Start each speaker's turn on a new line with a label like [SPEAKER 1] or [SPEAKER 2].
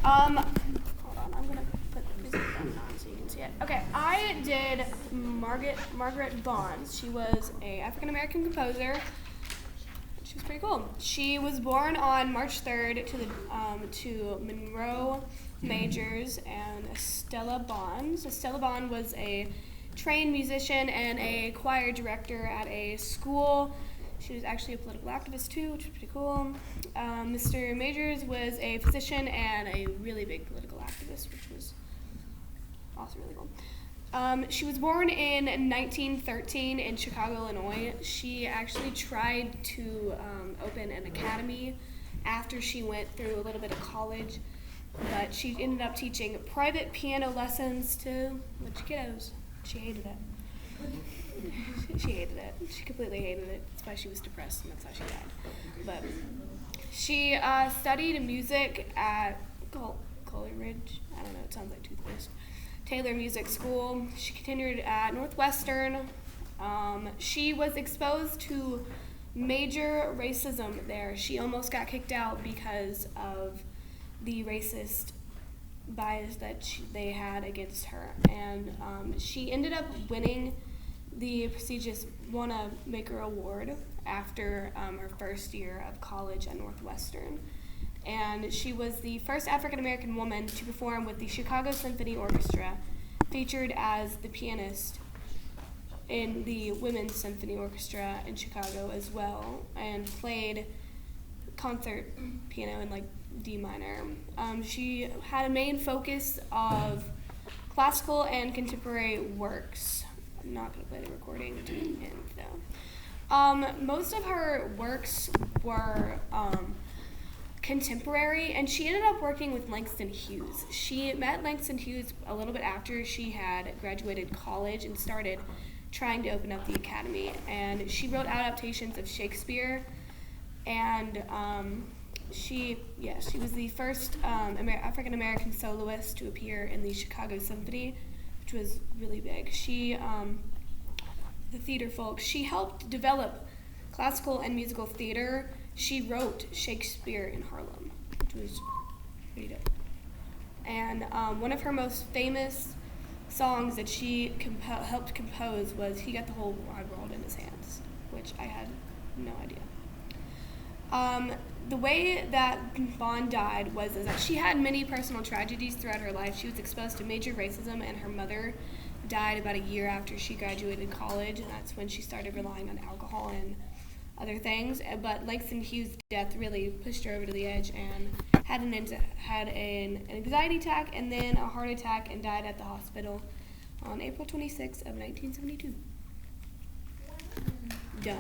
[SPEAKER 1] Hold on, I'm gonna put the music down so you can see it. Okay, I did Margaret Bonds. She was a African American composer. She was pretty cool. She was born on March 3rd to Monroe Majors and Estella Bonds. Estella Bond was a trained musician and a choir director at a school. She was actually a political activist too, which was pretty cool. Mr. Majors was a physician and a really big political activist, which was also really cool. She was born in 1913 in Chicago, Illinois. She actually tried to open an academy after she went through a little bit of college, but she ended up teaching private piano lessons to a bunch of kiddos. She hated it. She hated it. She completely hated it. That's why she was depressed, and that's how she died. But she studied music at Coleridge. I don't know. It sounds like toothpaste. Taylor Music School. She continued at Northwestern. She was exposed to major racism there. She almost got kicked out because of the racist bias that they had against her. And she ended up winning the prestigious Wanamaker Award after her first year of college at Northwestern. And she was the first African-American woman to perform with the Chicago Symphony Orchestra, featured as the pianist in the Women's Symphony Orchestra in Chicago as well, and played concert piano in D minor. She had a main focus of classical and contemporary works. I'm not going to play the recording to the end though. Most of her works were contemporary, and she ended up working with Langston Hughes. She met Langston Hughes a little bit after she had graduated college and started trying to open up the academy. And she wrote adaptations of Shakespeare, and she was the first African American soloist to appear in the Chicago Symphony, which was really big. The theater folks, she helped develop classical and musical theater. She wrote Shakespeare in Harlem, which was pretty dope. And one of her most famous songs that she helped compose was "He Got the Whole Wide World in His Hands," which I had no idea. The way that Bond died was that she had many personal tragedies throughout her life. She was exposed to major racism, and her mother died about a year after she graduated college, and that's when she started relying on alcohol and other things. But Langston Hughes' death really pushed her over to the edge, and had an anxiety attack and then a heart attack, and died at the hospital on April 26th of 1972. Done.